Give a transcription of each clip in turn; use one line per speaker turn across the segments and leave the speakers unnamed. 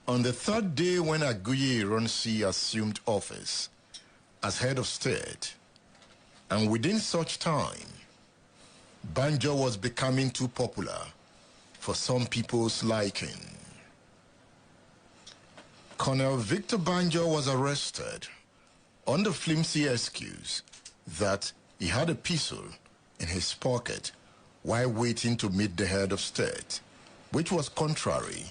On the third day when Aguiyi Ironsi assumed office as head of state, and within such time, Banjo was becoming too popular for some people's liking. Colonel Victor Banjo was arrested on the flimsy excuse that he had a pistol in his pocket while waiting to meet the head of state, which was contrary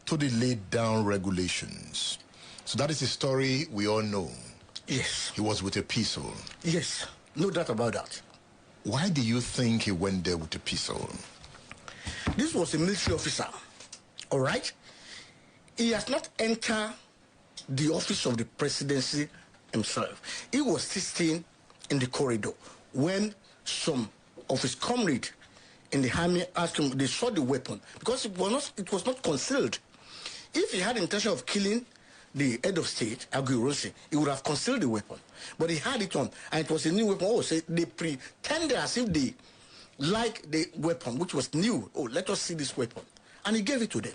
to the laid down regulations. So that is a story we all know.
Yes.
He was with a pistol.
Yes, no doubt about that.
Why do you think he went there with a pistol?
This was a military officer, all right? He has not entered the office of the presidency himself. He was sitting in the corridor when some of his comrades in the army asked him, they saw the weapon, because it was not concealed. If he had intention of killing the head of state, Aguiyi Ironsi, he would have concealed the weapon. But he had it on, and it was a new weapon. Oh, so they pretended as if they liked the weapon, which was new. Oh, let us see this weapon. And he gave it to them.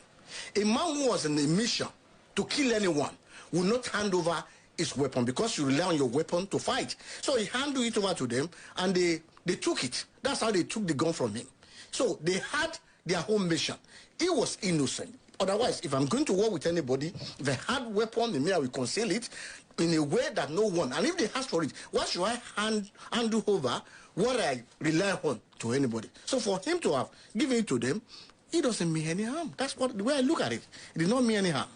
A man who was in a mission to kill anyone will not hand over his weapon, because you rely on your weapon to fight. So he handed it over to them, and they took it. That's how they took the gun from him. So they had their own mission. He was innocent. Otherwise, if I'm going to war with anybody, if I had weapon in me, I will conceal it in a way that no one, and if they ask for it, why should I hand over what I rely on to anybody? So for him to have given it to them, it doesn't mean any harm. That's the way I look at it. It did not mean any harm.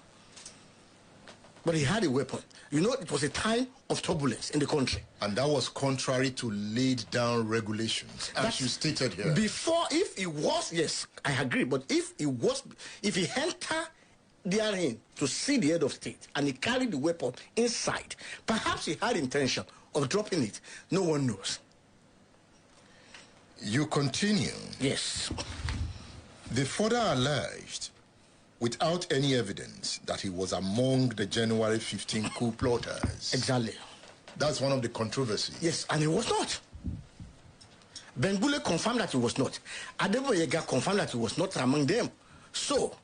But he had a weapon. You know, it was a time of turbulence in the country. And that was contrary to laid down regulations, as you stated here. Before, if he was, yes, I agree, but if he entered therein to see the head of state and he carried the weapon inside, perhaps he had intention of dropping it. No one knows. You continue. Yes. They further alleged, without any evidence, that he was among the January 15 coup plotters. Exactly. That's one of the controversies. Yes, and he was not. Bengule confirmed that he was not. Adeboyega confirmed that he was not among them. So,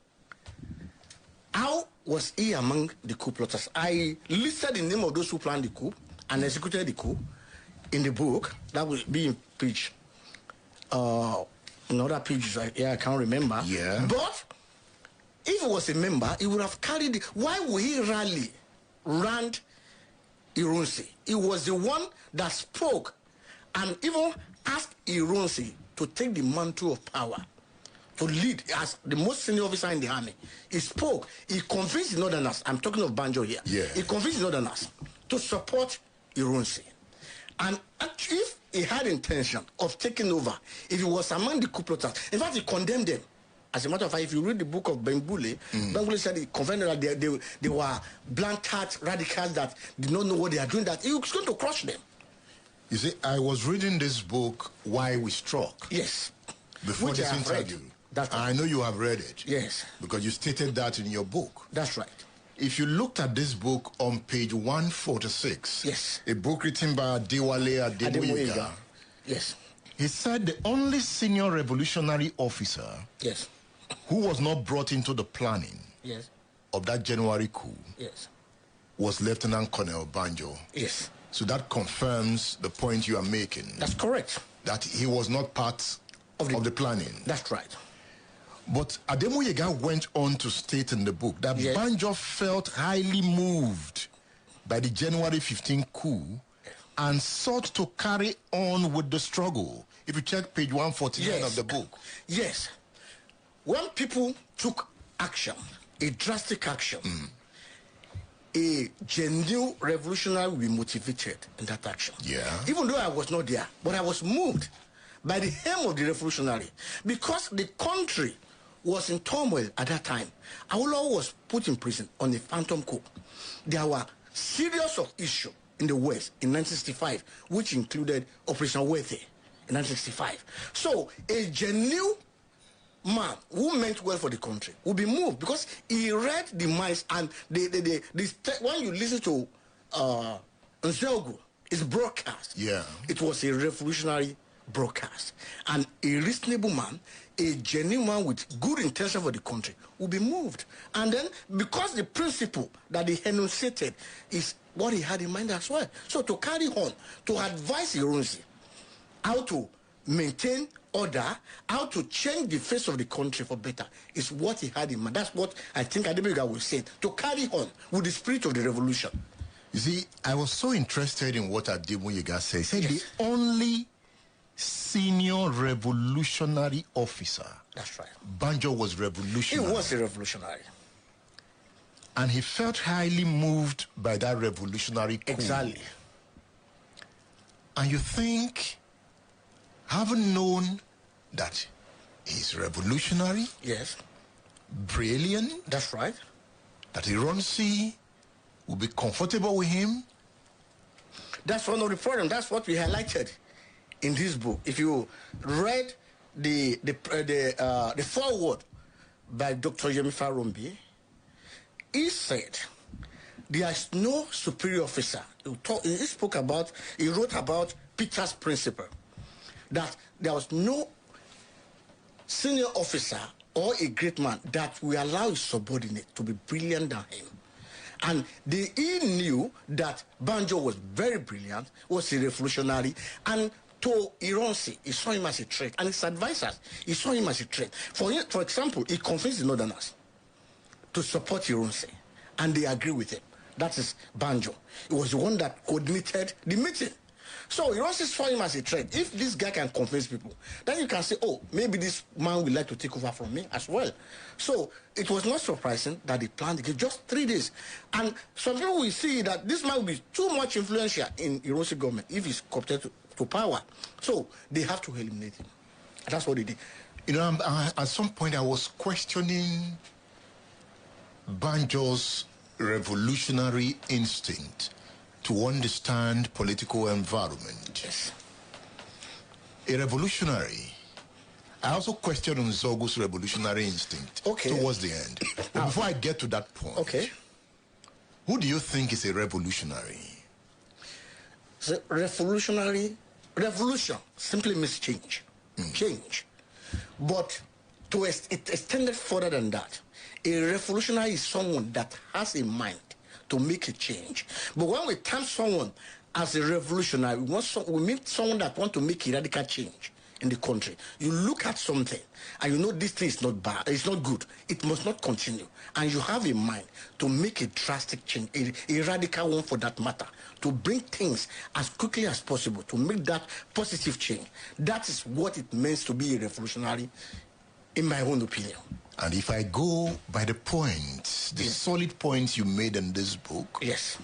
how was he among the coup plotters? I listed the name of those who planned the coup and executed the coup in the book. That will be in page. Another page, I can't remember. Yeah. But if he was a member, he would have carried it. Why would he rally around Ironsi? He was the one that spoke and even asked Ironsi to take the mantle of power, to lead as the most senior officer in the army. He spoke. He convinced the Northerners. I'm talking of Banjo here. Yeah. He convinced the Northerners to support Ironsi. And if he had intention of taking over, if he was among the coup plotters, in fact, he condemned them. As a matter of fact, if you read the book of Bengule, Bengule said he confessed that they were blunt-hearted radicals that did not know what they are doing, that he was going to crush them. You see, I was reading this book, Why We Struck. Yes. Before this interview. That's right. I know you have read it. Yes. Because you stated that in your book. That's right. If you looked at this book on page 146, yes, a book written by Adewale Ademoyega. Yes. He said the only senior revolutionary officer, yes, who was not brought into the planning, yes, of that January coup, yes, was Lieutenant Colonel Banjo. Yes. So that confirms the point you are making. That's correct. That he was not part of the planning. That's right. But Ademoyega went on to state in the book that yes, Banjo felt highly moved by the January 15 coup and sought to carry on with the struggle. If you check page 149 yes, of the book. Yes. When people took action, a drastic action, a genuine revolutionary will be motivated in that action. Yeah. Even though I was not there, but I was moved by the aim of the revolutionary, because the country was in turmoil at that time. Awolowo was put in prison on a phantom coup. There were series of issues in the West in 1965, which included Operation Wethe in 1965. So a genuine man who meant well for the country would be moved, because he read the minds, and when you listen to Nzeogo, his broadcast, yeah, it was a revolutionary broadcast. And a reasonable man, a genuine man with good intention for the country, will be moved. And then, because the principle that he enunciated is what he had in mind as well. So to carry on, to advise Ironsi how to maintain order, how to change the face of the country for better, is what he had in mind. That's what I think Adebuyega will say. To carry on with the spirit of the revolution.
You see, I was so interested in what Adebuyega said. He said the only senior revolutionary officer.
That's right.
Banjo was revolutionary.
He was a revolutionary.
And he felt highly moved by that revolutionary coup.
Exactly.
And you think, having known that he's revolutionary,
yes,
brilliant,
that's right,
that Ironsi will be comfortable with him?
That's one of the problems. That's what we highlighted in this book. If you read the foreword by Dr. Yemi Farombi, he said there is no superior officer. He wrote about Peter's principle, that there was no senior officer or a great man that will allow his subordinate to be brilliant than him. And he knew that Banjo was very brilliant, was a revolutionary, and to Ironsi, he saw him as a threat, and his advisors, he saw him as a threat. For example, he convinced the Northerners to support Ironsi, and they agree with him. That is Banjo. He was the one that coordinated the meeting. So Ironsi saw him as a threat. If this guy can convince people, then you can say, oh, maybe this man would like to take over from me as well. So it was not surprising that they planned it just 3 days. And some people will see that this man will be too much influential in Ironsi government if he's corrupted to power. So they have to eliminate him. And that's what they did.
You know, at some point I was questioning Banjo's revolutionary instinct to understand political environment.
Yes.
A revolutionary. I also questioned Nzogu's revolutionary instinct towards the end. But before I get to that point, who do you think is a revolutionary?
The revolution simply means change. Change. But it extended further than that. A revolutionary is someone that has a mind to make a change. But when we term someone as a revolutionary, we mean someone that wants to make a radical change in the country. You look at something and you know this thing is not bad, it's not good, it must not continue. And you have a mind to make a drastic change, a radical one for that matter, to bring things as quickly as possible, to make that positive change. That is what it means to be a revolutionary, in my own opinion.
And if I go by the points, the solid points you made in this book,
yes,